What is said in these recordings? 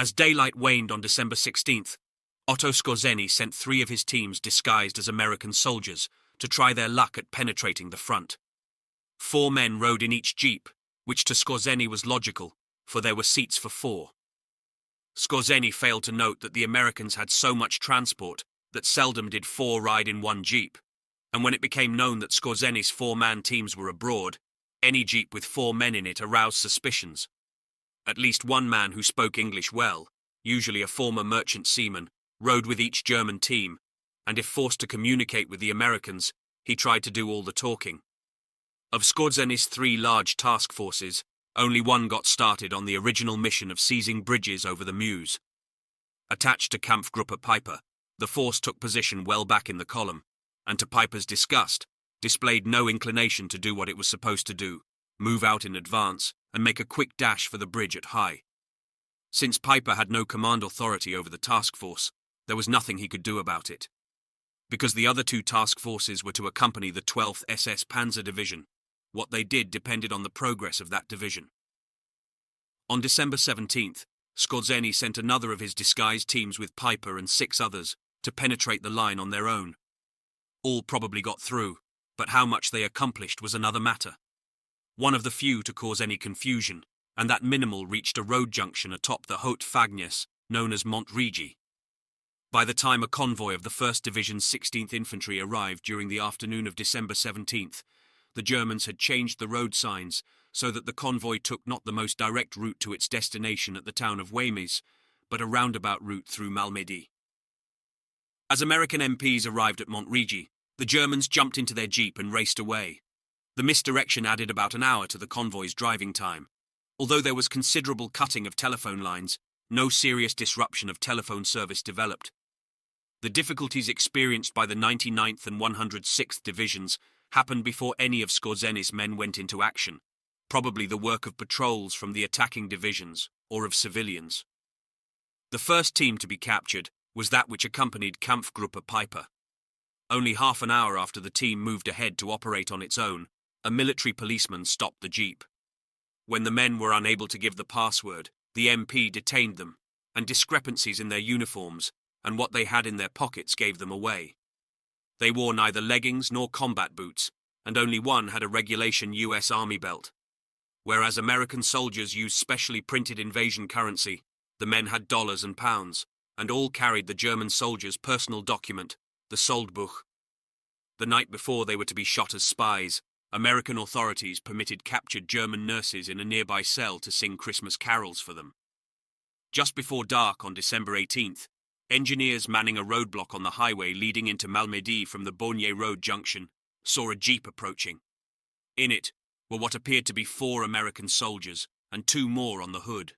As daylight waned on December 16th, Otto Skorzeny sent 3 of his teams disguised as American soldiers to try their luck at penetrating the front. 4 men rode in each jeep, which to Skorzeny was logical, for there were seats for 4. Skorzeny failed to note that the Americans had so much transport that seldom did 4 ride in one jeep, and when it became known that Skorzeny's 4-man teams were abroad, any jeep with 4 men in it aroused suspicions. At least one man who spoke English well, usually a former merchant seaman, rode with each German team, and if forced to communicate with the Americans, he tried to do all the talking. Of Skorzeny's 3 large task forces, only one got started on the original mission of seizing bridges over the Meuse. Attached to Kampfgruppe Piper, the force took position well back in the column, and to Piper's disgust, displayed no inclination to do what it was supposed to do, move out in advance, and make a quick dash for the bridge at High. Since Piper had no command authority over the task force, there was nothing he could do about it. Because the other 2 task forces were to accompany the 12th SS Panzer Division, what they did depended on the progress of that division. On December 17th, Skorzeny sent another of his disguised teams with Piper and 6 others to penetrate the line on their own. All probably got through, but how much they accomplished was another matter. One of the few to cause any confusion, and that minimal reached a road junction atop the Haute Fagnes, known as Mont Rigi. By the time a convoy of the 1st Division's 16th Infantry arrived during the afternoon of December 17th, the Germans had changed the road signs so that the convoy took not the most direct route to its destination at the town of Weymouth, but a roundabout route through Malmedy. As American MPs arrived at Mont Rigi, the Germans jumped into their jeep and raced away. The misdirection added about an hour to the convoy's driving time. Although there was considerable cutting of telephone lines, no serious disruption of telephone service developed. The difficulties experienced by the 99th and 106th Divisions happened before any of Skorzeny's men went into action, probably the work of patrols from the attacking divisions or of civilians. The first team to be captured was that which accompanied Kampfgruppe Piper. Only half an hour after the team moved ahead to operate on its own, a military policeman stopped the jeep. When the men were unable to give the password, the MP detained them, and discrepancies in their uniforms and what they had in their pockets gave them away. They wore neither leggings nor combat boots, and only one had a regulation US Army belt. Whereas American soldiers used specially printed invasion currency, the men had dollars and pounds, and all carried the German soldiers' personal document, the Soldbuch. The night before they were to be shot as spies, American authorities permitted captured German nurses in a nearby cell to sing Christmas carols for them. Just before dark on December 18th, engineers manning a roadblock on the highway leading into Malmedy from the Beaunier Road junction saw a jeep approaching. In it were what appeared to be 4 American soldiers and 2 more on the hood.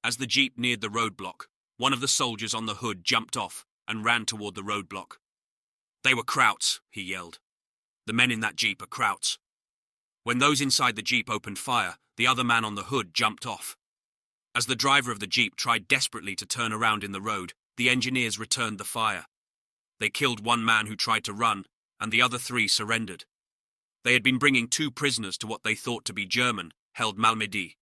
As the jeep neared the roadblock, one of the soldiers on the hood jumped off and ran toward the roadblock. "They were Krauts," he yelled. "The men in that jeep are Krauts." When those inside the jeep opened fire, the other man on the hood jumped off. As the driver of the jeep tried desperately to turn around in the road, the engineers returned the fire. They killed 1 man who tried to run, and the other 3 surrendered. They had been bringing 2 prisoners to what they thought to be German, held Malmedy.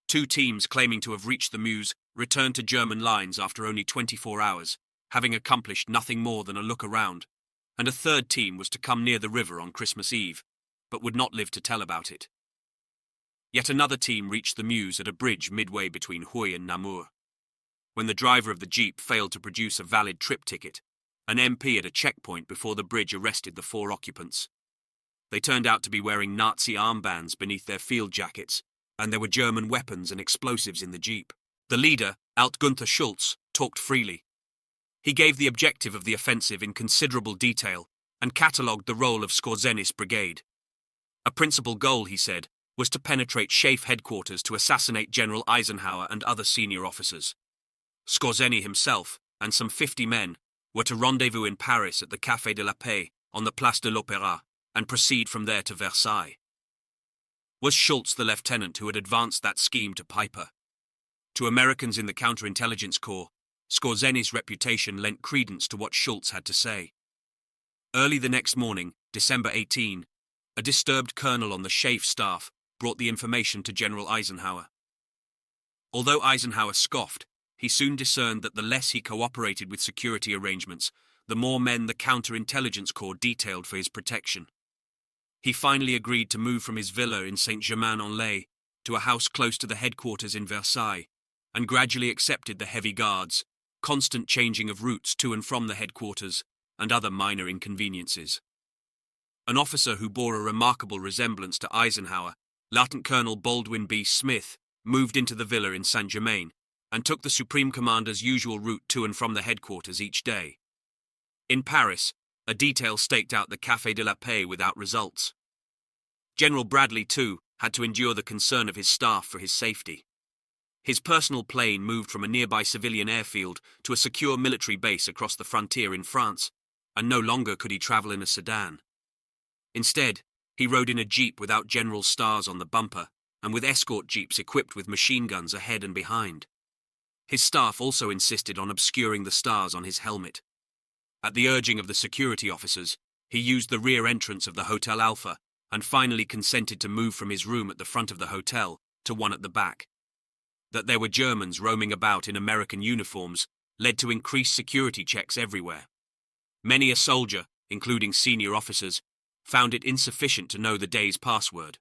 2 teams claiming to have reached the Meuse returned to German lines after only 24 hours, having accomplished nothing more than a look around, and a 3rd team was to come near the river on Christmas Eve, but would not live to tell about it. Yet another team reached the Meuse at a bridge midway between Huy and Namur. When the driver of the jeep failed to produce a valid trip ticket, an MP at a checkpoint before the bridge arrested the 4 occupants. They turned out to be wearing Nazi armbands beneath their field jackets, and there were German weapons and explosives in the jeep. The leader, Alt Gunther Schulz, talked freely. He gave the objective of the offensive in considerable detail and catalogued the role of Skorzeny's brigade. A principal goal, he said, was to penetrate Schaeff headquarters to assassinate General Eisenhower and other senior officers. Skorzeny himself, and some 50 men, were to rendezvous in Paris at the Café de la Paix on the Place de l'Opéra and proceed from there to Versailles. Was Schulz the lieutenant who had advanced that scheme to Piper? To Americans in the counterintelligence corps, Skorzeny's reputation lent credence to what Schulz had to say. Early the next morning, December 18, a disturbed colonel on the Schaeff staff brought the information to General Eisenhower. Although Eisenhower scoffed, he soon discerned that the less he cooperated with security arrangements, the more men the Counterintelligence Corps detailed for his protection. He finally agreed to move from his villa in Saint-Germain-en-Laye to a house close to the headquarters in Versailles, and gradually accepted the heavy guards, constant changing of routes to and from the headquarters, and other minor inconveniences. An officer who bore a remarkable resemblance to Eisenhower, Lieutenant Colonel Baldwin B. Smith, moved into the villa in Saint-Germain and took the Supreme Commander's usual route to and from the headquarters each day. In Paris, a detail staked out the Café de la Paix without results. General Bradley, too, had to endure the concern of his staff for his safety. His personal plane moved from a nearby civilian airfield to a secure military base across the frontier in France, and no longer could he travel in a sedan. Instead, he rode in a jeep without general stars on the bumper, and with escort jeeps equipped with machine guns ahead and behind. His staff also insisted on obscuring the stars on his helmet. At the urging of the security officers, he used the rear entrance of the Hotel Alpha and finally consented to move from his room at the front of the hotel to one at the back. That there were Germans roaming about in American uniforms led to increased security checks everywhere. Many a soldier, including senior officers, found it insufficient to know the day's password.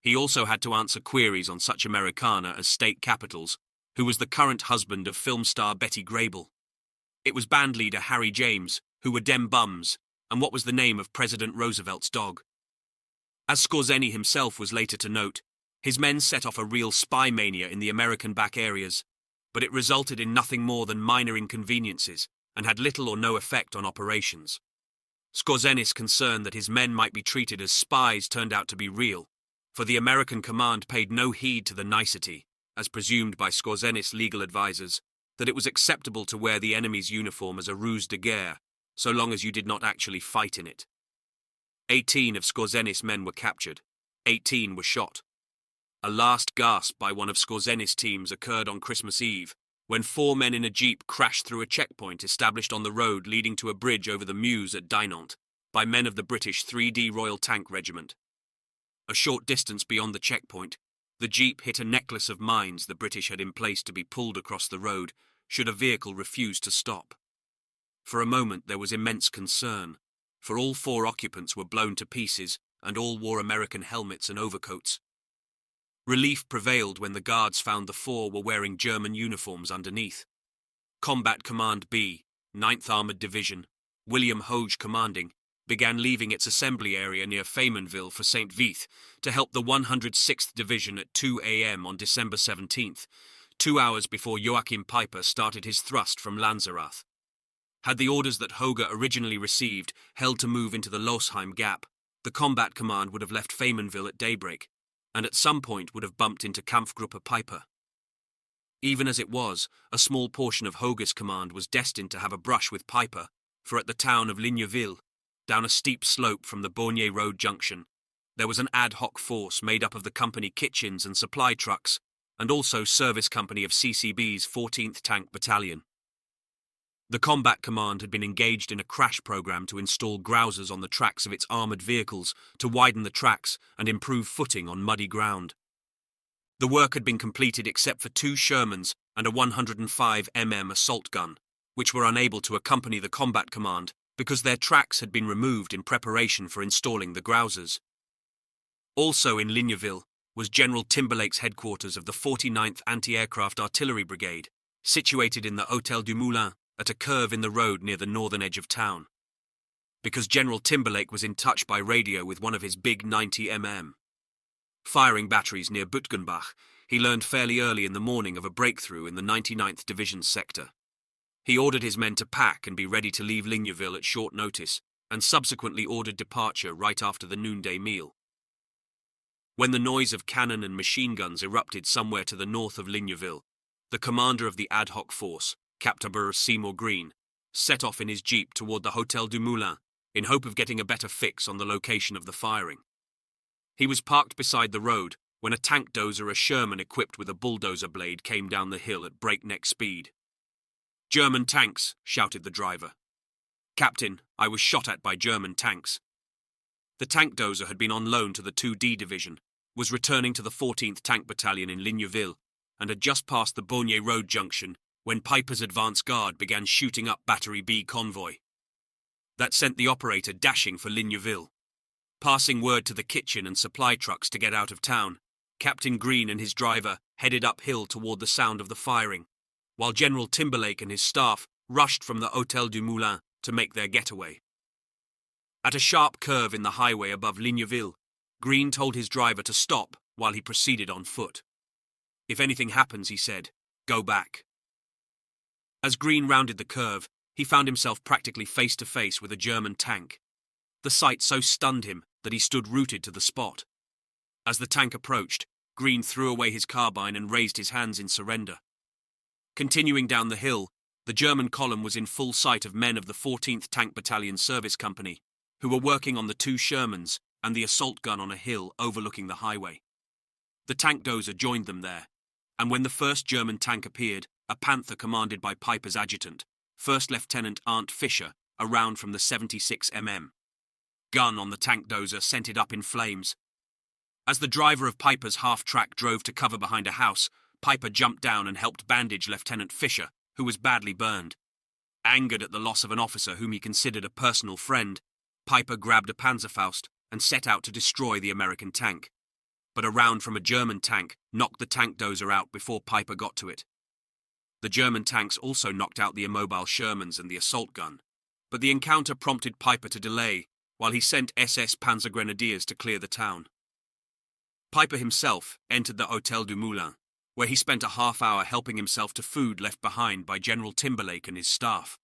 He also had to answer queries on such Americana as state capitals, who was the current husband of film star Betty Grable. It was band leader Harry James, who were Dem Bums, and what was the name of President Roosevelt's dog. As Skorzeny himself was later to note, his men set off a real spy mania in the American back areas, but it resulted in nothing more than minor inconveniences and had little or no effect on operations. Skorzeny's concern that his men might be treated as spies turned out to be real, for the American command paid no heed to the nicety, as presumed by Skorzeny's legal advisers, that it was acceptable to wear the enemy's uniform as a ruse de guerre, so long as you did not actually fight in it. 18 of Skorzeny's men were captured. 18 were shot. A last gasp by one of Skorzeny's teams occurred on Christmas Eve, when 4 men in a jeep crashed through a checkpoint established on the road leading to a bridge over the Meuse at Dinant, by men of the British 3D Royal Tank Regiment. A short distance beyond the checkpoint, the jeep hit a necklace of mines the British had emplaced to be pulled across the road should a vehicle refuse to stop. For a moment there was immense concern, for all 4 occupants were blown to pieces and all wore American helmets and overcoats. Relief prevailed when the guards found the 4 were wearing German uniforms underneath. Combat Command B, 9th Armored Division, William Hoge commanding, began leaving its assembly area near Faymonville for St. Vith to help the 106th Division at 2 a.m. on December 17th, 2 hours before Joachim Peiper started his thrust from Lanzerath. Had the orders that Hoge originally received held to move into the Losheim Gap, the combat command would have left Faymonville at daybreak, and at some point would have bumped into Kampfgruppe Peiper. Even as it was, a small portion of Hoge's command was destined to have a brush with Peiper, for at the town of Ligneville, down a steep slope from the Bornier Road junction, there was an ad hoc force made up of the company kitchens and supply trucks, and also service company of CCB's 14th Tank Battalion. The combat command had been engaged in a crash program to install grousers on the tracks of its armoured vehicles to widen the tracks and improve footing on muddy ground. The work had been completed except for 2 Shermans and a 105 mm assault gun, which were unable to accompany the combat command because their tracks had been removed in preparation for installing the grousers. Also in Ligneville was General Timberlake's headquarters of the 49th Anti-Aircraft Artillery Brigade, situated in the Hôtel du Moulin, at a curve in the road near the northern edge of town. Because General Timberlake was in touch by radio with one of his big 90 mm firing batteries near Butgenbach, he learned fairly early in the morning of a breakthrough in the 99th Division's sector. He ordered his men to pack and be ready to leave Ligneville at short notice, and subsequently ordered departure right after the noonday meal. When the noise of cannon and machine guns erupted somewhere to the north of Ligneville, the commander of the ad hoc force, Captain Seymour Green, set off in his jeep toward the Hôtel du Moulin in hope of getting a better fix on the location of the firing. He was parked beside the road when a tank dozer, a Sherman equipped with a bulldozer blade, came down the hill at breakneck speed. "German tanks," shouted the driver. "Captain, I was shot at by German tanks." The tank dozer had been on loan to the 2D Division, was returning to the 14th Tank Battalion in Ligneville, and had just passed the Bulge Road junction when Piper's advance guard began shooting up Battery B convoy. That sent the operator dashing for Ligneville. Passing word to the kitchen and supply trucks to get out of town, Captain Green and his driver headed uphill toward the sound of the firing, while General Timberlake and his staff rushed from the Hôtel du Moulin to make their getaway. At a sharp curve in the highway above Ligneville, Green told his driver to stop while he proceeded on foot. "If anything happens," he said, "go back." As Green rounded the curve, he found himself practically face to face with a German tank. The sight so stunned him that he stood rooted to the spot. As the tank approached, Green threw away his carbine and raised his hands in surrender. Continuing down the hill, the German column was in full sight of men of the 14th Tank Battalion Service Company, who were working on the 2 Shermans and the assault gun on a hill overlooking the highway. The tank dozer joined them there, and when the first German tank appeared, a Panther commanded by Piper's adjutant, First Lieutenant Arndt Fischer, a round from the 76 mm gun on the tank dozer sent it up in flames. As the driver of Piper's half-track drove to cover behind a house, Piper jumped down and helped bandage Lieutenant Fischer, who was badly burned. Angered at the loss of an officer whom he considered a personal friend, Piper grabbed a Panzerfaust and set out to destroy the American tank. But a round from a German tank knocked the tank dozer out before Piper got to it. The German tanks also knocked out the immobile Shermans and the assault gun, but the encounter prompted Piper to delay while he sent SS Panzer Grenadiers to clear the town. Piper himself entered the Hôtel du Moulin, where he spent a half-hour helping himself to food left behind by General Timberlake and his staff.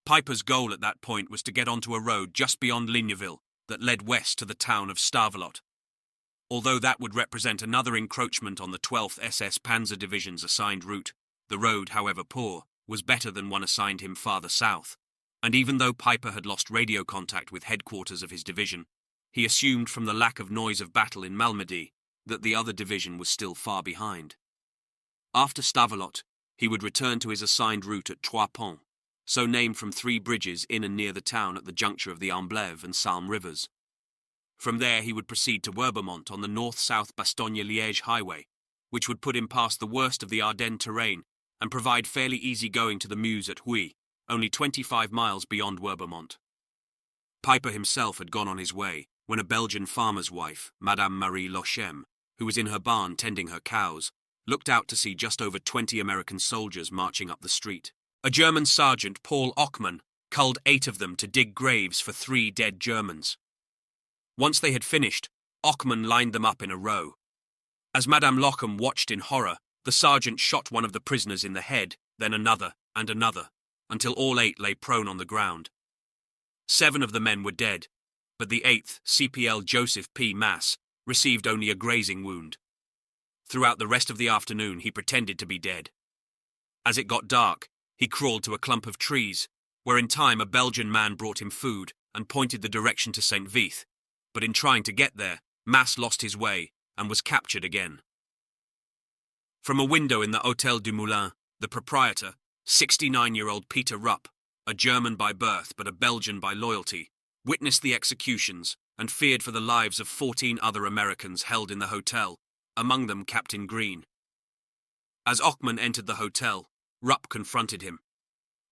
Piper's goal at that point was to get onto a road just beyond Ligneville that led west to the town of Stavelot. Although that would represent another encroachment on the 12th SS Panzer Division's assigned route, the road, however poor, was better than one assigned him farther south, and even though Piper had lost radio contact with headquarters of his division, he assumed from the lack of noise of battle in Malmedy that the other division was still far behind. After Stavelot, he would return to his assigned route at Trois Ponts, so named from 3 bridges in and near the town at the juncture of the Amblève and Salm rivers. From there he would proceed to Werbemont on the north-south Bastogne-Liège highway, which would put him past the worst of the Ardennes terrain and provide fairly easy going to the Meuse at Huy, only 25 miles beyond Werbemont. Piper himself had gone on his way when a Belgian farmer's wife, Madame Marie Lochem, who was in her barn tending her cows, looked out to see just over 20 American soldiers marching up the street. A German sergeant, Paul Ockmann, culled 8 of them to dig graves for 3 dead Germans. Once they had finished, Ockmann lined them up in a row. As Madame Lochem watched in horror, the sergeant shot one of the prisoners in the head, then another, and another, until all 8 lay prone on the ground. 7 of the men were dead, but the 8th, CPL Joseph P. Mass, received only a grazing wound. Throughout the rest of the afternoon he pretended to be dead. As it got dark, he crawled to a clump of trees, where in time a Belgian man brought him food and pointed the direction to St. Vith, but in trying to get there, Mass lost his way and was captured again. From a window in the Hôtel du Moulin, the proprietor, 69-year-old Peter Rupp, a German by birth but a Belgian by loyalty, witnessed the executions and feared for the lives of 14 other Americans held in the hotel, among them Captain Green. As Ockmann entered the hotel, Rupp confronted him.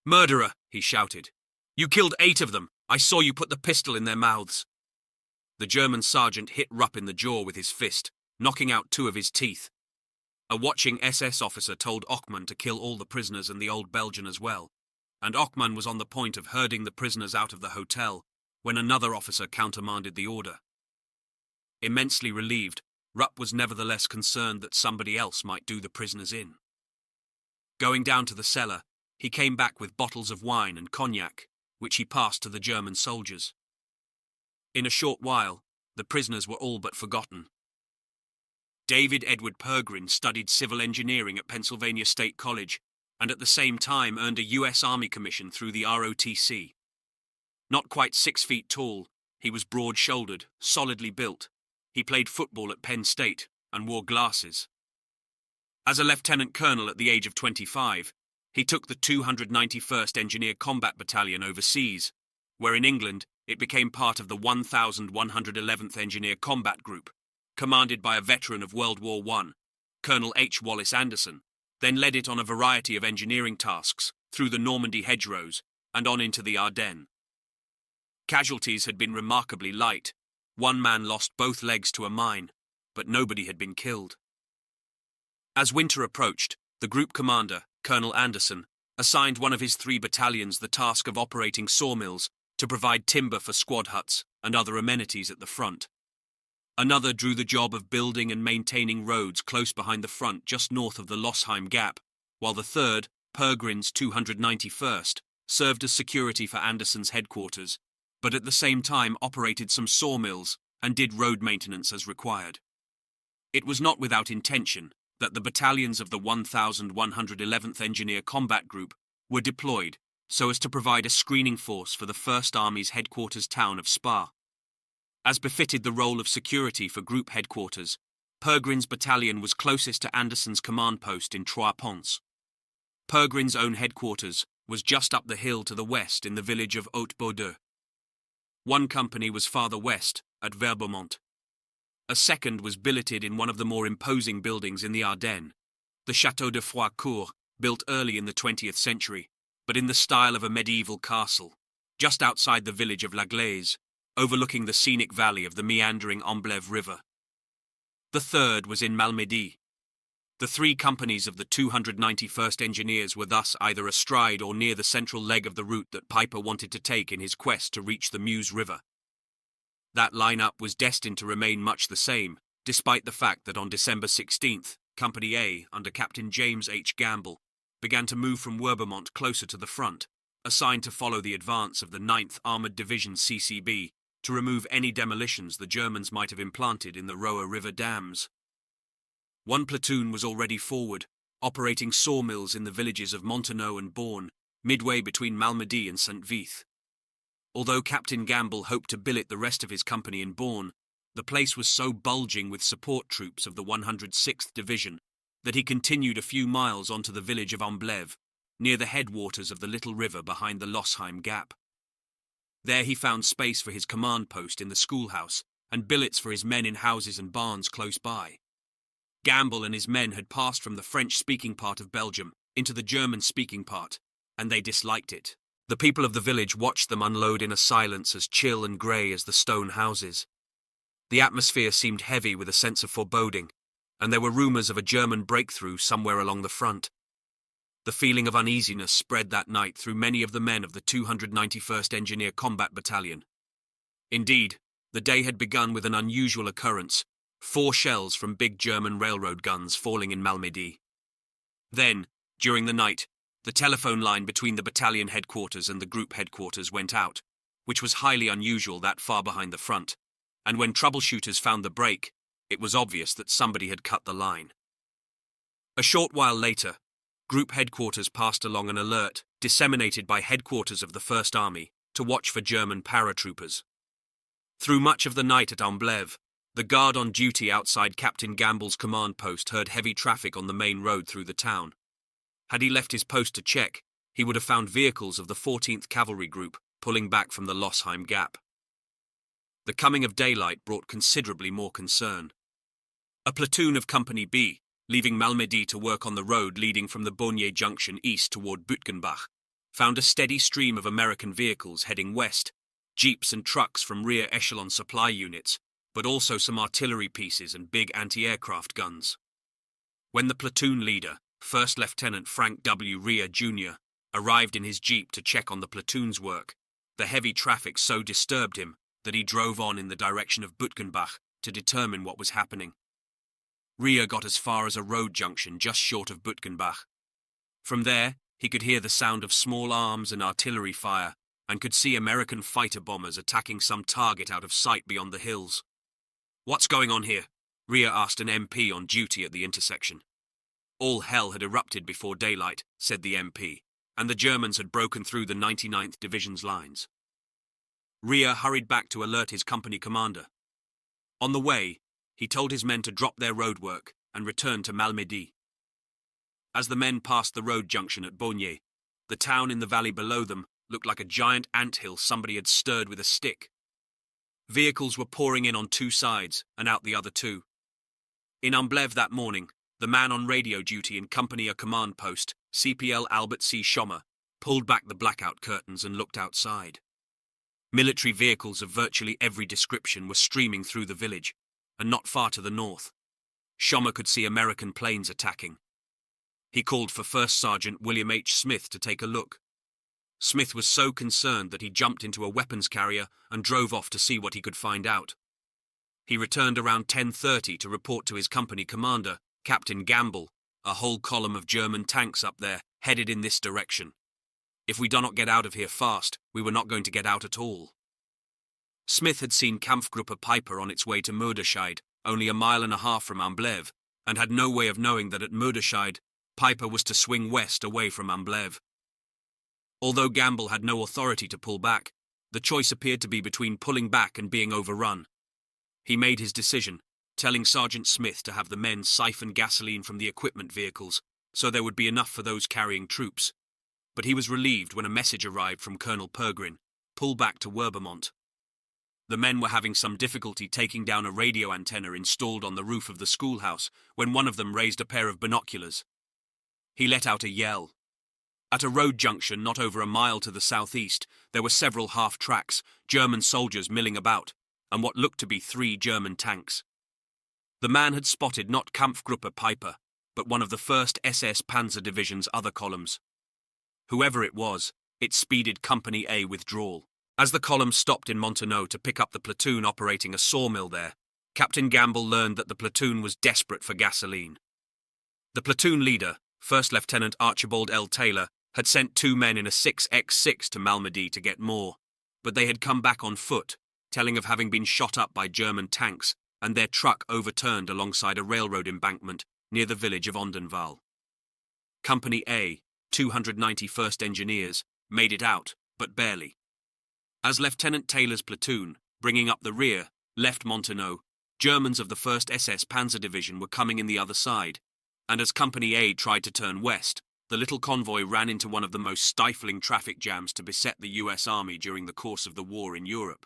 "Murderer," he shouted. "You killed 8 of them. I saw you put the pistol in their mouths." The German sergeant hit Rupp in the jaw with his fist, knocking out 2 of his teeth. A watching SS officer told Ockmann to kill all the prisoners and the old Belgian as well, and Ockmann was on the point of herding the prisoners out of the hotel when another officer countermanded the order. Immensely relieved, Rupp was nevertheless concerned that somebody else might do the prisoners in. Going down to the cellar, he came back with bottles of wine and cognac, which he passed to the German soldiers. In a short while, the prisoners were all but forgotten. David Edward Pergrin studied civil engineering at Pennsylvania State College and at the same time earned a U.S. Army commission through the ROTC. Not quite 6 feet tall, he was broad-shouldered, solidly built. He played football at Penn State and wore glasses. As a lieutenant colonel at the age of 25, he took the 291st Engineer Combat Battalion overseas, where in England it became part of the 1111th Engineer Combat Group, commanded by a veteran of World War I, Colonel H. Wallace Anderson, then led it on a variety of engineering tasks through the Normandy hedgerows and on into the Ardennes. Casualties had been remarkably light. One man lost both legs to a mine, but nobody had been killed. As winter approached, the group commander, Colonel Anderson, assigned one of his 3 battalions the task of operating sawmills to provide timber for squad huts and other amenities at the front. Another drew the job of building and maintaining roads close behind the front just north of the Losheim Gap, while the 3rd, Pergrin's 291st, served as security for Anderson's headquarters, but at the same time operated some sawmills and did road maintenance as required. It was not without intention that the battalions of the 1111th Engineer Combat Group were deployed so as to provide a screening force for the First Army's headquarters town of Spa. As befitted the role of security for group headquarters, Pergrin's battalion was closest to Anderson's command post in Trois-Ponts. Pergrin's own headquarters was just up the hill to the west in the village of Haute-Baudeux. One company was farther west, at Verbeumont. A second was billeted in one of the more imposing buildings in the Ardennes, the Château de Froidcourt, built early in the 20th century, but in the style of a medieval castle, just outside the village of La Glaise, overlooking the scenic valley of the meandering Amblève River. The third was in Malmedy. The 3 companies of the 291st Engineers were thus either astride or near the central leg of the route that Piper wanted to take in his quest to reach the Meuse River. That line-up was destined to remain much the same, despite the fact that on December 16th, Company A, under Captain James H. Gamble, began to move from Werbermont closer to the front, assigned to follow the advance of the 9th Armoured Division CCB to remove any demolitions the Germans might have implanted in the Roa River dams. One platoon was already forward, operating sawmills in the villages of Montenau and Bourne, midway between Malmedy and St. Vith. Although Captain Gamble hoped to billet the rest of his company in Bourne, the place was so bulging with support troops of the 106th Division that he continued a few miles onto the village of Amblève, near the headwaters of the little river behind the Losheim Gap. There he found space for his command post in the schoolhouse and billets for his men in houses and barns close by. Gamble and his men had passed from the French-speaking part of Belgium into the German-speaking part, and they disliked it. The people of the village watched them unload in a silence as chill and grey as the stone houses. The atmosphere seemed heavy with a sense of foreboding, and there were rumours of a German breakthrough somewhere along the front. The feeling of uneasiness spread that night through many of the men of the 291st Engineer Combat Battalion. Indeed, the day had begun with an unusual occurrence, 4 shells from big German railroad guns falling in Malmedy. Then, during the night, the telephone line between the battalion headquarters and the group headquarters went out, which was highly unusual that far behind the front, and when troubleshooters found the break, it was obvious that somebody had cut the line. A short while later, Group headquarters passed along an alert disseminated by headquarters of the First Army to watch for German paratroopers. Through much of the night at Amblève, the guard on duty outside Captain Gamble's command post heard heavy traffic on the main road through the town. Had he left his post to check, he would have found vehicles of the 14th Cavalry Group pulling back from the Losheim Gap. The coming of daylight brought considerably more concern. A platoon of Company B, leaving Malmedy to work on the road leading from the Bonnier Junction east toward Bütgenbach, found a steady stream of American vehicles heading west, jeeps and trucks from rear echelon supply units, but also some artillery pieces and big anti-aircraft guns. When the platoon leader, First Lieutenant Frank W. Rea, Jr., arrived in his jeep to check on the platoon's work, the heavy traffic so disturbed him that he drove on in the direction of Bütgenbach to determine what was happening. Rea got as far as a road junction just short of Bütgenbach. From there, he could hear the sound of small arms and artillery fire, and could see American fighter bombers attacking some target out of sight beyond the hills. "What's going on here?" Rea asked an MP on duty at the intersection. All hell had erupted before daylight, said the MP, and the Germans had broken through the 99th Division's lines. Rea hurried back to alert his company commander. On the way, he told his men to drop their roadwork and return to Malmedy. As the men passed the road junction at Bonnier, the town in the valley below them looked like a giant anthill somebody had stirred with a stick. Vehicles were pouring in on 2 sides and out the other 2. In Amblève that morning, the man on radio duty in Company A command post, CPL Albert C. Schommer, pulled back the blackout curtains and looked outside. Military vehicles of virtually every description were streaming through the village, and not far to the north. Schommer could see American planes attacking. He called for First Sergeant William H. Smith to take a look. Smith was so concerned that he jumped into a weapons carrier and drove off to see what he could find out. He returned around 10:30 to report to his company commander, Captain Gamble, a whole column of German tanks up there, headed in this direction. If we do not get out of here fast, we were not going to get out at all. Smith had seen Kampfgruppe Piper on its way to Mörderscheid, only a mile and a half from Amblev, and had no way of knowing that at Mörderscheid, Piper was to swing west away from Amblev. Although Gamble had no authority to pull back, the choice appeared to be between pulling back and being overrun. He made his decision, telling Sergeant Smith to have the men siphon gasoline from the equipment vehicles, so there would be enough for those carrying troops. But he was relieved when a message arrived from Colonel Pergrin, pull back to Werbermont. The men were having some difficulty taking down a radio antenna installed on the roof of the schoolhouse when one of them raised a pair of binoculars. He let out a yell. At a road junction not over a mile to the southeast, there were several half-tracks, German soldiers milling about, and what looked to be 3 German tanks. The man had spotted not Kampfgruppe Piper, but one of the 1st SS Panzer Division's other columns. Whoever it was, it speeded Company A withdrawal. As the column stopped in Montenot to pick up the platoon operating a sawmill there, Captain Gamble learned that the platoon was desperate for gasoline. The platoon leader, First Lieutenant Archibald L. Taylor, had sent 2 men in a 6x6 to Malmedy to get more, but they had come back on foot, telling of having been shot up by German tanks and their truck overturned alongside a railroad embankment near the village of Ondenval. Company A, 291st Engineers, made it out, but barely. As Lieutenant Taylor's platoon, bringing up the rear, left Montenot, Germans of the 1st SS Panzer Division were coming in the other side, and as Company A tried to turn west, the little convoy ran into one of the most stifling traffic jams to beset the US Army during the course of the war in Europe.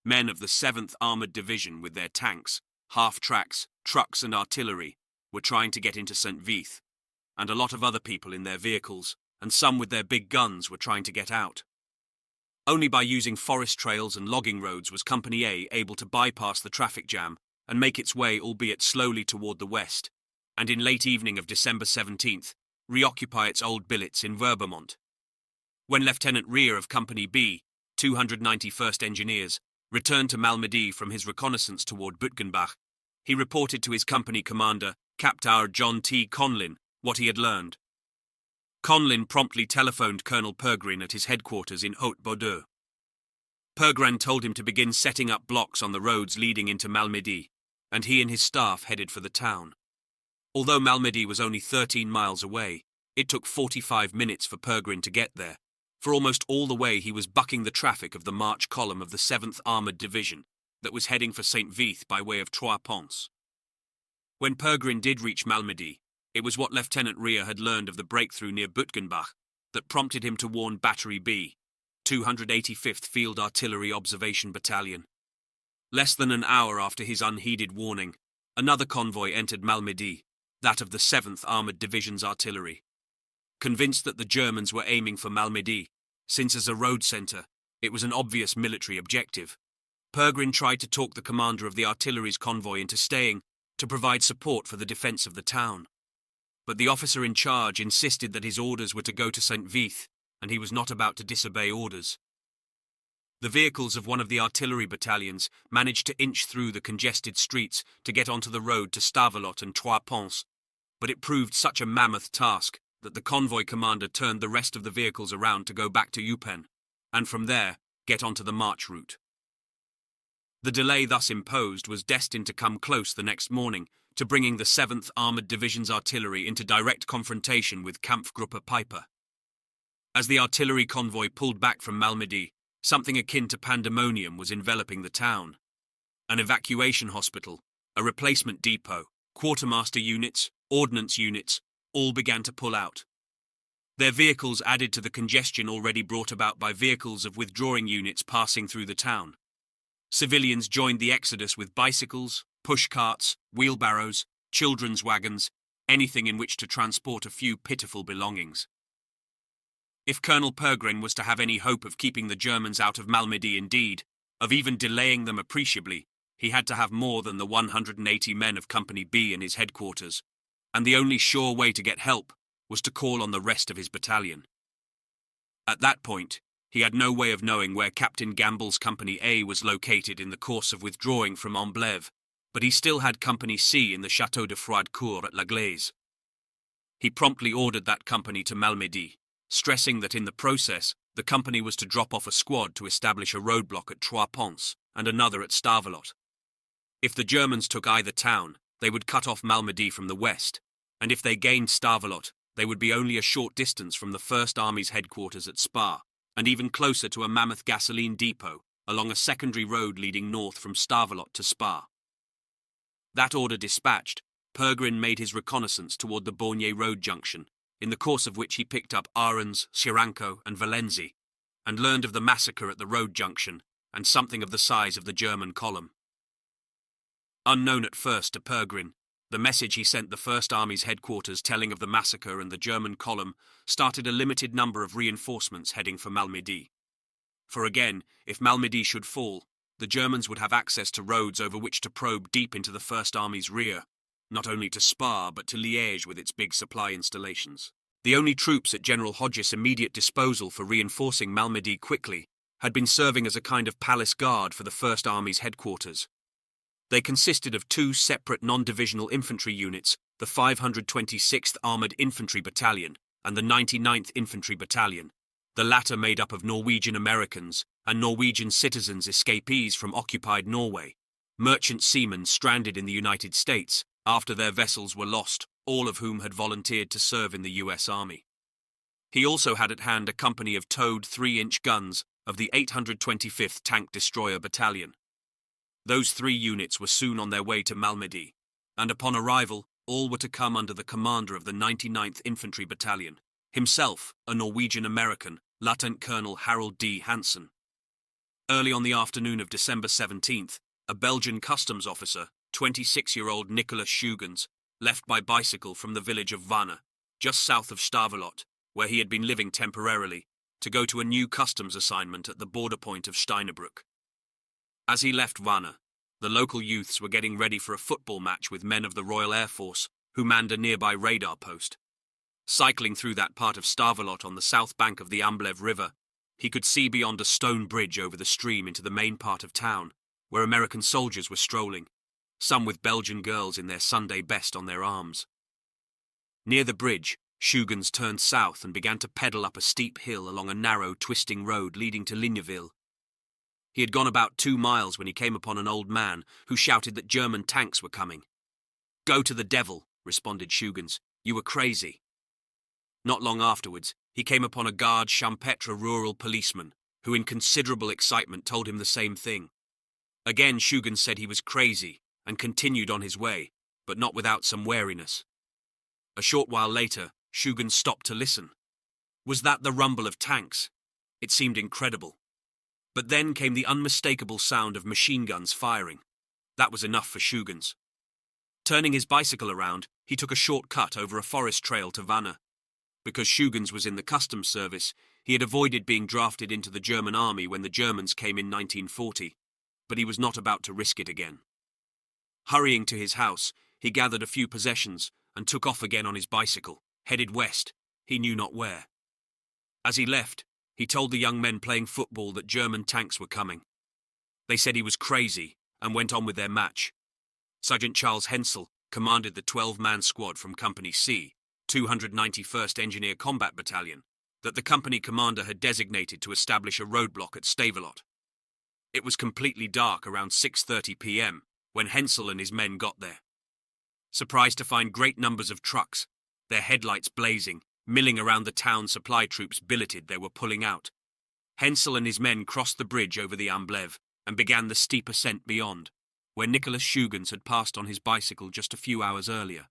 Men of the 7th Armoured Division with their tanks, half-tracks, trucks and artillery were trying to get into St. Vith, and a lot of other people in their vehicles, and some with their big guns were trying to get out. Only by using forest trails and logging roads was Company A able to bypass the traffic jam and make its way, albeit slowly, toward the west, and in late evening of December 17th, reoccupy its old billets in Werbermont. When Lieutenant Rear of Company B, 291st Engineers, returned to Malmedy from his reconnaissance toward Bütgenbach, he reported to his company commander, Captain John T. Conlin, what he had learned. Conlin promptly telephoned Colonel Pergrin at his headquarters in Haute-Bordeaux. Pergrin told him to begin setting up blocks on the roads leading into Malmedy, and he and his staff headed for the town. Although Malmedy was only 13 miles away, it took 45 minutes for Pergrin to get there. For almost all the way he was bucking the traffic of the march column of the 7th Armoured Division that was heading for St. Vith by way of Trois-Ponts. When Pergrin did reach Malmedy, it was what Lieutenant Rear had learned of the breakthrough near Bütgenbach that prompted him to warn Battery B, 285th Field Artillery Observation Battalion. Less than an hour after his unheeded warning, another convoy entered Malmedy, that of the 7th Armoured Division's artillery. Convinced that the Germans were aiming for Malmedy, since as a road centre, it was an obvious military objective, Pergrin tried to talk the commander of the artillery's convoy into staying to provide support for the defence of the town. But the officer in charge insisted that his orders were to go to St. Vith, and he was not about to disobey orders. The vehicles of one of the artillery battalions managed to inch through the congested streets to get onto the road to Stavelot and Trois-Ponts, but it proved such a mammoth task that the convoy commander turned the rest of the vehicles around to go back to Eupen, and from there, get onto the march route. The delay thus imposed was destined to come close the next morning to bringing the 7th Armoured Division's artillery into direct confrontation with Kampfgruppe Piper. As the artillery convoy pulled back from Malmedy, something akin to pandemonium was enveloping the town. An evacuation hospital, a replacement depot, quartermaster units, ordnance units, all began to pull out. Their vehicles added to the congestion already brought about by vehicles of withdrawing units passing through the town. Civilians joined the exodus with bicycles, pushcarts, wheelbarrows, children's wagons, anything in which to transport a few pitiful belongings. If Colonel Pergrin was to have any hope of keeping the Germans out of Malmedy indeed, of even delaying them appreciably, he had to have more than the 180 men of Company B in his headquarters, and the only sure way to get help was to call on the rest of his battalion. At that point, he had no way of knowing where Captain Gamble's Company A was located in the course of withdrawing from Amblève, but he still had Company C in the Château de Froidecourt at La Glaise. He promptly ordered that company to Malmedy, stressing that in the process, the company was to drop off a squad to establish a roadblock at Trois Ponts and another at Stavelot. If the Germans took either town, they would cut off Malmedy from the west, and if they gained Stavelot, they would be only a short distance from the First Army's headquarters at Spa, and even closer to a mammoth gasoline depot along a secondary road leading north from Stavelot to Spa. That order dispatched, Pergrin made his reconnaissance toward the Bornier Road junction, in the course of which he picked up Arons, Siranco, and Valenzi, and learned of the massacre at the road junction and something of the size of the German column. Unknown at first to Pergrin, the message he sent the First Army's headquarters telling of the massacre and the German column started a limited number of reinforcements heading for Malmedy. For again, if Malmedy should fall, the Germans would have access to roads over which to probe deep into the First Army's rear, not only to Spa but to Liège with its big supply installations. The only troops at General Hodges' immediate disposal for reinforcing Malmedy quickly had been serving as a kind of palace guard for the First Army's headquarters. They consisted of two separate non-divisional infantry units, the 526th Armoured Infantry Battalion and the 99th Infantry Battalion, the latter made up of Norwegian Americans and Norwegian citizens escapees from occupied Norway, merchant seamen stranded in the United States after their vessels were lost, all of whom had volunteered to serve in the U.S. Army. He also had at hand a company of towed 3-inch guns of the 825th Tank Destroyer Battalion. Those three units were soon on their way to Malmedy, and upon arrival, all were to come under the commander of the 99th Infantry Battalion, himself a Norwegian-American, Lieutenant Colonel Harold D. Hansen. Early on the afternoon of December 17th, a Belgian customs officer, 26-year-old Nicolas Schugens, left by bicycle from the village of Vannes, just south of Stavelot, where he had been living temporarily, to go to a new customs assignment at the border point of Steinebruck. As he left Vannes, the local youths were getting ready for a football match with men of the Royal Air Force, who manned a nearby radar post. Cycling through that part of Stavelot on the south bank of the Amblève River, he could see beyond a stone bridge over the stream into the main part of town, where American soldiers were strolling, some with Belgian girls in their Sunday best on their arms. Near the bridge, Schugens turned south and began to pedal up a steep hill along a narrow, twisting road leading to Ligneville. He had gone about 2 miles when he came upon an old man who shouted that German tanks were coming. "Go to the devil," responded Schugens. "You were crazy." Not long afterwards, he came upon a Garde Champêtre rural policeman, who in considerable excitement told him the same thing. Again Schugens said he was crazy, and continued on his way, but not without some wariness. A short while later, Schugens stopped to listen. Was that the rumble of tanks? It seemed incredible. But then came the unmistakable sound of machine guns firing. That was enough for Schugens. Turning his bicycle around, he took a short cut over a forest trail to Vannes. Because Schugens was in the customs service, he had avoided being drafted into the German army when the Germans came in 1940, but he was not about to risk it again. Hurrying to his house, he gathered a few possessions and took off again on his bicycle, headed west, he knew not where. As he left, he told the young men playing football that German tanks were coming. They said he was crazy and went on with their match. Sergeant Charles Hensel commanded the 12-man squad from Company C, 291st Engineer Combat Battalion, that the company commander had designated to establish a roadblock at Stavelot. It was completely dark around 6:30 p.m. when Hensel and his men got there. Surprised to find great numbers of trucks, their headlights blazing, milling around the town supply troops billeted they were pulling out, Hensel and his men crossed the bridge over the Amblève and began the steep ascent beyond, where Nicolas Schugens had passed on his bicycle just a few hours earlier.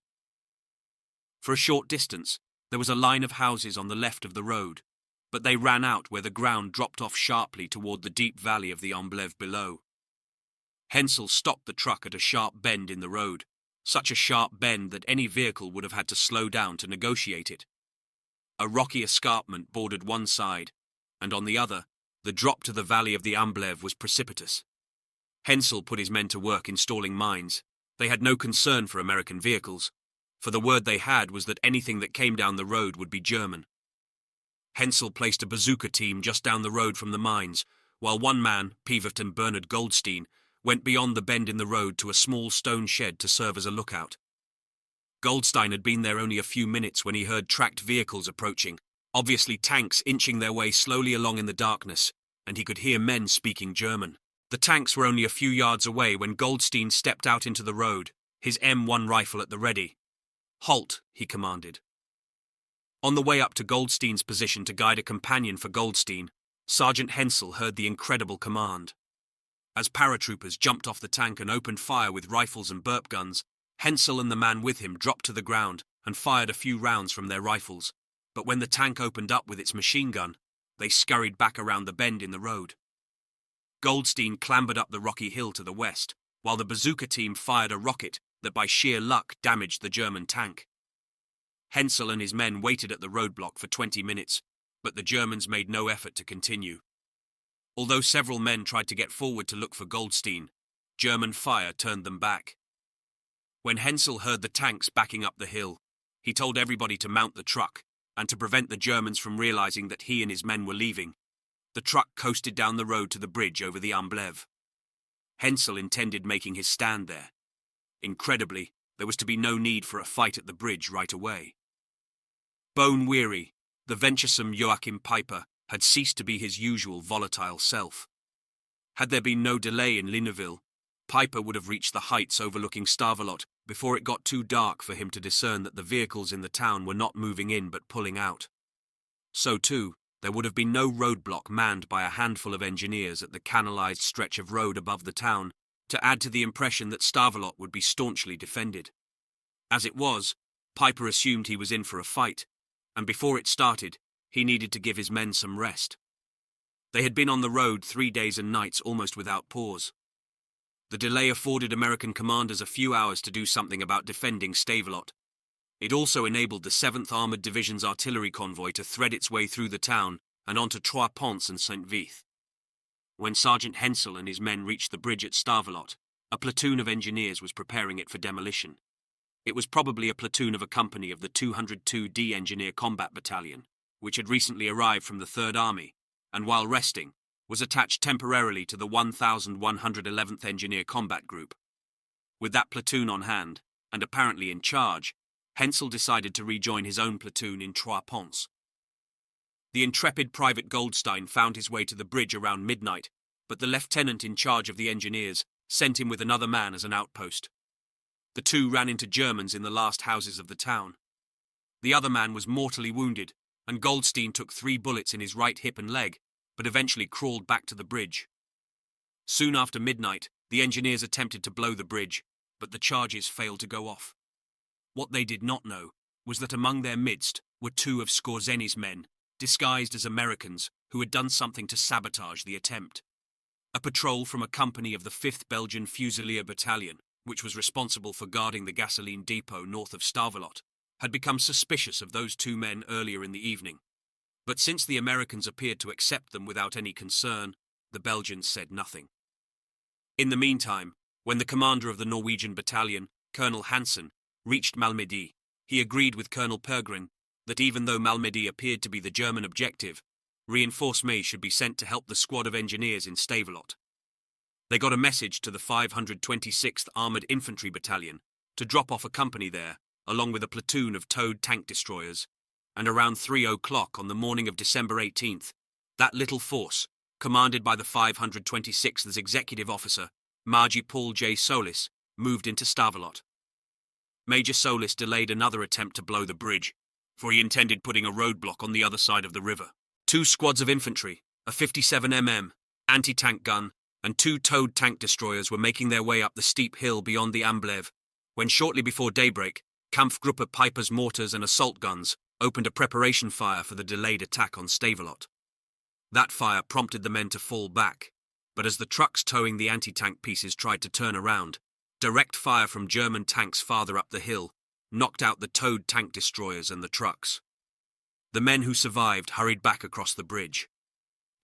For a short distance, there was a line of houses on the left of the road, but they ran out where the ground dropped off sharply toward the deep valley of the Amblève below. Hensel stopped the truck at a sharp bend in the road, such a sharp bend that any vehicle would have had to slow down to negotiate it. A rocky escarpment bordered one side, and on the other, the drop to the valley of the Amblev was precipitous. Hensel put his men to work installing mines. They had no concern for American vehicles, for the word they had was that anything that came down the road would be German. Hensel placed a bazooka team just down the road from the mines, while one man, Peverton Bernard Goldstein, went beyond the bend in the road to a small stone shed to serve as a lookout. Goldstein had been there only a few minutes when he heard tracked vehicles approaching, obviously tanks inching their way slowly along in the darkness, and he could hear men speaking German. The tanks were only a few yards away when Goldstein stepped out into the road, his M1 rifle at the ready. "Halt," he commanded. On the way up to Goldstein's position to guide a companion for Goldstein, Sergeant Hensel heard the incredible command. As paratroopers jumped off the tank and opened fire with rifles and burp guns, Hensel and the man with him dropped to the ground and fired a few rounds from their rifles, but when the tank opened up with its machine gun, they scurried back around the bend in the road. Goldstein clambered up the rocky hill to the west, while the bazooka team fired a rocket that by sheer luck damaged the German tank. Hensel and his men waited at the roadblock for 20 minutes, but the Germans made no effort to continue. Although several men tried to get forward to look for Goldstein, German fire turned them back. When Hensel heard the tanks backing up the hill, he told everybody to mount the truck, and to prevent the Germans from realizing that he and his men were leaving, the truck coasted down the road to the bridge over the Amblev. Hensel intended making his stand there. Incredibly, there was to be no need for a fight at the bridge right away. Bone-weary, the venturesome Joachim Piper had ceased to be his usual volatile self. Had there been no delay in Linneville, Piper would have reached the heights overlooking Stavelot before it got too dark for him to discern that the vehicles in the town were not moving in but pulling out. So too, there would have been no roadblock manned by a handful of engineers at the canalized stretch of road above the town to add to the impression that Stavelot would be staunchly defended. As it was, Piper assumed he was in for a fight, and before it started, he needed to give his men some rest. They had been on the road 3 days and nights almost without pause. The delay afforded American commanders a few hours to do something about defending Stavelot. It also enabled the 7th Armoured Division's artillery convoy to thread its way through the town and onto Trois Ponts and St. Vith. When Sergeant Hensel and his men reached the bridge at Stavelot, a platoon of engineers was preparing it for demolition. It was probably a platoon of a company of the 202d Engineer Combat Battalion, which had recently arrived from the 3rd Army, and while resting, was attached temporarily to the 1111th Engineer Combat Group. With that platoon on hand, and apparently in charge, Hensel decided to rejoin his own platoon in Trois Ponts. The intrepid Private Goldstein found his way to the bridge around midnight, but the lieutenant in charge of the engineers sent him with another man as an outpost. The two ran into Germans in the last houses of the town. The other man was mortally wounded, and Goldstein took 3 bullets in his right hip and leg, but eventually crawled back to the bridge. Soon after midnight, the engineers attempted to blow the bridge, but the charges failed to go off. What they did not know was that among their midst were 2 of Skorzeni's men, disguised as Americans, who had done something to sabotage the attempt. A patrol from a company of the 5th Belgian Fusilier Battalion, which was responsible for guarding the gasoline depot north of Stavelot, had become suspicious of those 2 men earlier in the evening. But since the Americans appeared to accept them without any concern, the Belgians said nothing. In the meantime, when the commander of the Norwegian battalion, Colonel Hansen, reached Malmedy, he agreed with Colonel Pergrin that even though Malmedy appeared to be the German objective, reinforcements should be sent to help the squad of engineers in Stavelot. They got a message to the 526th Armoured Infantry Battalion to drop off a company there, along with a platoon of towed tank destroyers, and around 3 o'clock on the morning of December 18th, that little force, commanded by the 526th's executive officer, Major Paul J. Solis, moved into Stavelot. Major Solis delayed another attempt to blow the bridge, for he intended putting a roadblock on the other side of the river. 2 squads of infantry, a 57mm, anti-tank gun, and 2 towed tank destroyers were making their way up the steep hill beyond the Amblev, when shortly before daybreak, Kampfgruppe Piper's mortars and assault guns opened a preparation fire for the delayed attack on Stavelot. That fire prompted the men to fall back, but as the trucks towing the anti-tank pieces tried to turn around, Direct fire from German tanks farther up the hill knocked out the towed tank destroyers and the trucks. The men who survived hurried back across the bridge.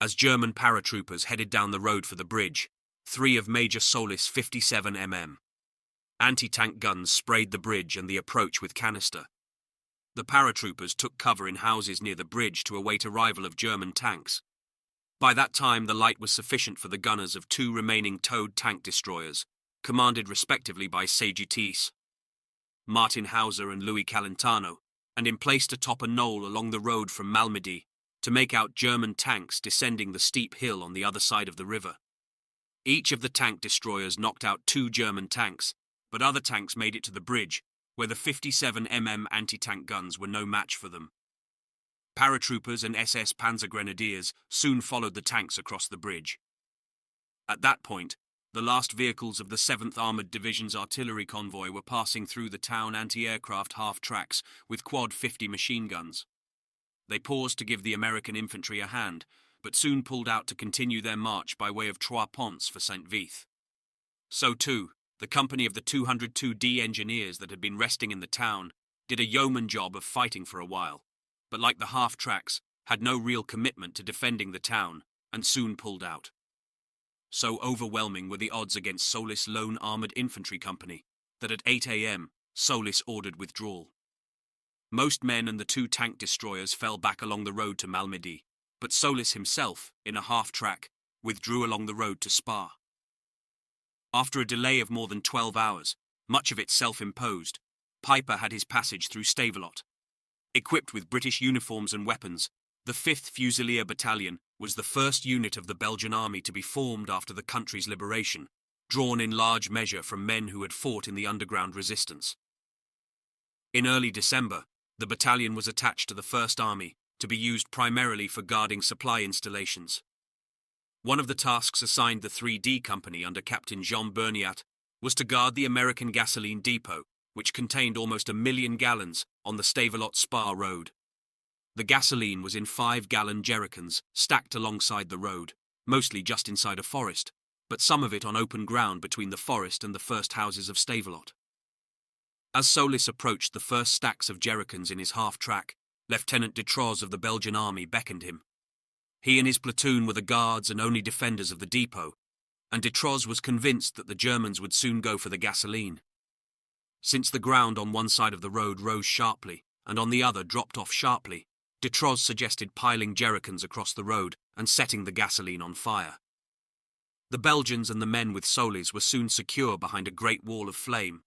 As German paratroopers headed down the road for the bridge, 3 of Major Solis 57 mm anti-tank guns sprayed the bridge and the approach with canister. The paratroopers took cover in houses near the bridge to await arrival of German tanks. By that time, the light was sufficient for the gunners of 2 remaining towed tank destroyers, commanded respectively by Sagittese, Martin Hauser and Louis Calentano, and emplaced atop a knoll along the road from Malmedy to make out German tanks descending the steep hill on the other side of the river. Each of the tank destroyers knocked out 2 German tanks, but other tanks made it to the bridge, where the 57 mm anti-tank guns were no match for them. Paratroopers and SS Panzer Grenadiers soon followed the tanks across the bridge. At that point, the last vehicles of the 7th Armoured Division's artillery convoy were passing through the town anti-aircraft half-tracks with quad 50 machine guns. They paused to give the American infantry a hand, but soon pulled out to continue their march by way of Trois-Ponts for Saint-Vith. So too, the company of the 202D engineers that had been resting in the town did a yeoman job of fighting for a while, but like the half-tracks, had no real commitment to defending the town and soon pulled out. So overwhelming were the odds against Solis' lone armoured infantry company that at 8 a.m. Solis ordered withdrawal. Most men and the 2 tank destroyers fell back along the road to Malmedy, but Solis himself, in a half-track, withdrew along the road to Spa. After a delay of more than 12 hours, much of it self-imposed, Piper had his passage through Stavelot. Equipped with British uniforms and weapons, the 5th Fusilier Battalion was the first unit of the Belgian army to be formed after the country's liberation, drawn in large measure from men who had fought in the underground resistance. In early December, the battalion was attached to the 1st Army to be used primarily for guarding supply installations. One of the tasks assigned the 3D Company under Captain Jean Berniat was to guard the American gasoline depot, which contained almost 1 million gallons on the Stavelot-Spa road. The gasoline was in 5-gallon jerrycans stacked alongside the road, mostly just inside a forest, but some of it on open ground between the forest and the first houses of Stavelot. As Solis approached the first stacks of jerrycans in his half-track, Lieutenant Detroz of the Belgian army beckoned him. He and his platoon were the guards and only defenders of the depot, and Detroz was convinced that the Germans would soon go for the gasoline. Since the ground on one side of the road rose sharply and on the other dropped off sharply, Detroz suggested piling jerrycans across the road and setting the gasoline on fire. The Belgians and the men with Solis were soon secure behind a great wall of flame.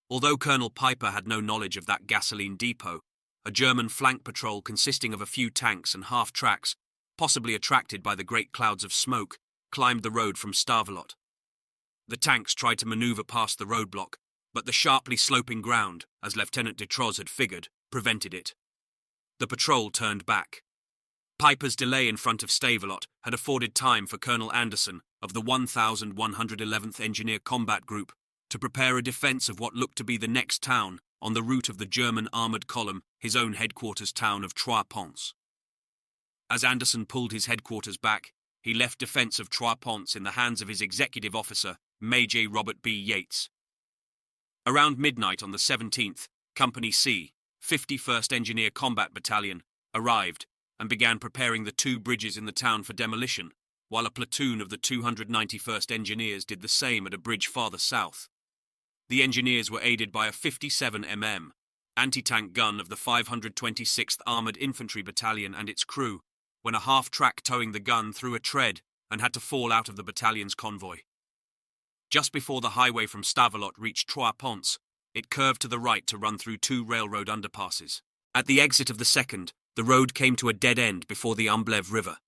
Although Colonel Piper had no knowledge of that gasoline depot, a German flank patrol consisting of a few tanks and half-tracks, possibly attracted by the great clouds of smoke, climbed the road from Stavelot. The tanks tried to maneuver past the roadblock, but the sharply sloping ground, as Lieutenant Detroz had figured, prevented it. The patrol turned back. Piper's delay in front of Stavelot had afforded time for Colonel Anderson of the 1111th Engineer Combat Group to prepare a defence of what looked to be the next town on the route of the German armoured column, his own headquarters town of Trois-Ponts. As Anderson pulled his headquarters back, he left defence of Trois-Ponts in the hands of his executive officer, Major Robert B. Yates. Around midnight on the 17th, Company C, 51st Engineer Combat Battalion, arrived and began preparing the 2 bridges in the town for demolition, while a platoon of the 291st Engineers did the same at a bridge farther south. The engineers were aided by a 57 mm anti-tank gun of the 526th Armoured Infantry Battalion and its crew, when a half-track towing the gun threw a tread and had to fall out of the battalion's convoy. Just before the highway from Stavelot reached Trois-Ponts, it curved to the right to run through 2 railroad underpasses. At the exit of the second, the road came to a dead end before the Amblève River.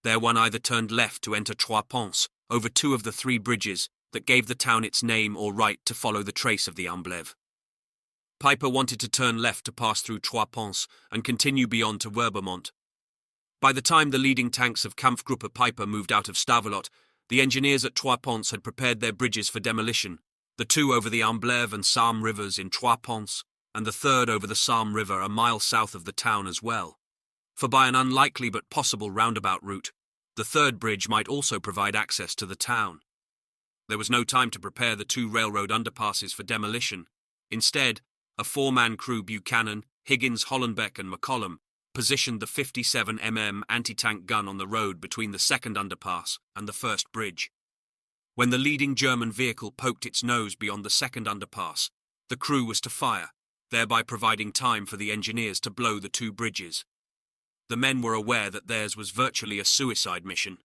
There one either turned left to enter Trois-Ponts over 2 of the 3 bridges that gave the town its name, or right to follow the trace of the Amblève. Piper wanted to turn left to pass through Trois-Ponts and continue beyond to Werbermont. By the time the leading tanks of Kampfgruppe Piper moved out of Stavelot, the engineers at Trois-Ponts had prepared their bridges for demolition, the 2 over the Amblève and Sarm rivers in Trois-Ponts, and the 3rd over the Sarm River a mile south of the town as well. For by an unlikely but possible roundabout route, the 3rd bridge might also provide access to the town. There was no time to prepare the two railroad underpasses for demolition. Instead, a four-man crew, Buchanan, Higgins, Hollenbeck, and McCollum, positioned the 57 anti-tank gun on the road between the second underpass and the first bridge. When the leading German vehicle poked its nose beyond the second underpass, the crew was to fire, thereby providing time for the engineers to blow the two bridges. The men were aware that theirs was virtually a suicide mission.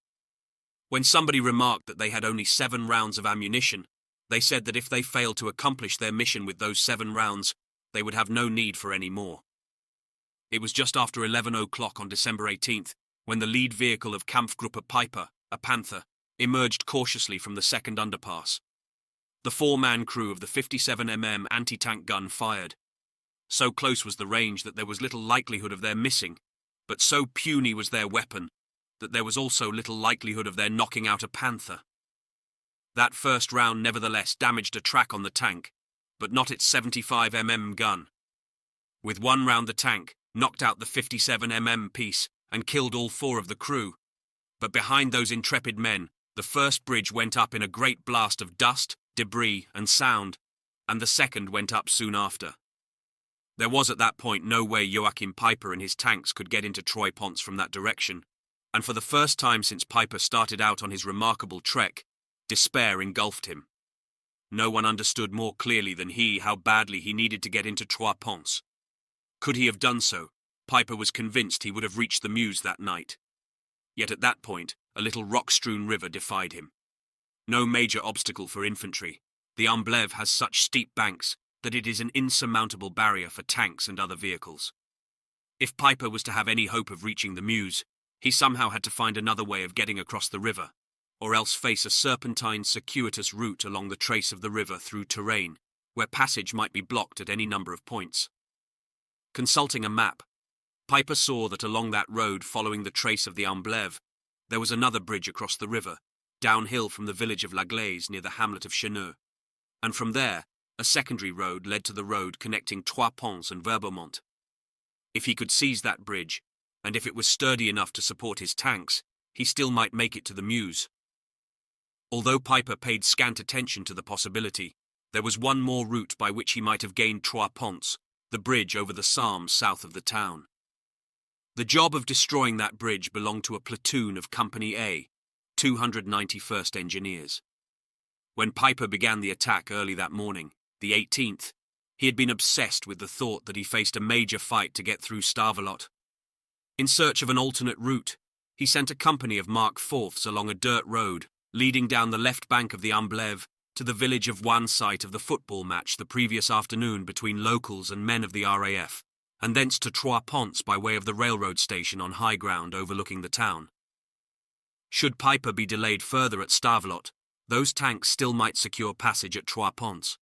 When somebody remarked that they had only 7 rounds of ammunition, they said that if they failed to accomplish their mission with those 7 rounds, they would have no need for any more. It was just after 11 o'clock on December 18th when the lead vehicle of Kampfgruppe Piper, a Panther, emerged cautiously from the second underpass. The 4-man crew of the 57 anti-tank gun fired. So close was the range that there was little likelihood of their missing, but so puny was their weapon that there was also little likelihood of their knocking out a Panther. That first round nevertheless damaged a track on the tank, but not its 75 gun. With one round the tank knocked out the 57 piece and killed all 4 of the crew. But behind those intrepid men, the first bridge went up in a great blast of dust, debris, and sound, and the second went up soon after. There was at that point no way Joachim Piper and his tanks could get into Troy-Ponce from that direction, and for the first time since Piper started out on his remarkable trek, despair engulfed him. No one understood more clearly than he how badly he needed to get into Troy-Ponce. Could he have done so, Piper was convinced he would have reached the Meuse that night. Yet at that point, a little rock-strewn river defied him. No major obstacle for infantry, the Amblève has such steep banks that it is an insurmountable barrier for tanks and other vehicles. If Piper was to have any hope of reaching the Meuse, he somehow had to find another way of getting across the river, or else face a serpentine, circuitous route along the trace of the river through terrain, where passage might be blocked at any number of points. Consulting a map, Piper saw that along that road following the trace of the Amblève, there was another bridge across the river, downhill from the village of La Glaise near the hamlet of Cheneux, and from there, a secondary road led to the road connecting Troy-Ponce and Verbeumont. If he could seize that bridge, and if it was sturdy enough to support his tanks, he still might make it to the Meuse. Although Piper paid scant attention to the possibility, there was one more route by which he might have gained Troy-Ponce, the bridge over the Sarme south of the town. The job of destroying that bridge belonged to a platoon of Company A, 291st Engineers. When Piper began the attack early that morning, the 18th, he had been obsessed with the thought that he faced a major fight to get through Stavelot. In search of an alternate route, he sent a company of Mark IVs along a dirt road, leading down the left bank of the Amblève to the village of one site of the football match the previous afternoon between locals and men of the RAF, and thence to Troy-Ponce by way of the railroad station on high ground overlooking the town. Should Piper be delayed further at Stavelot, those tanks still might secure passage at Troy-Ponce.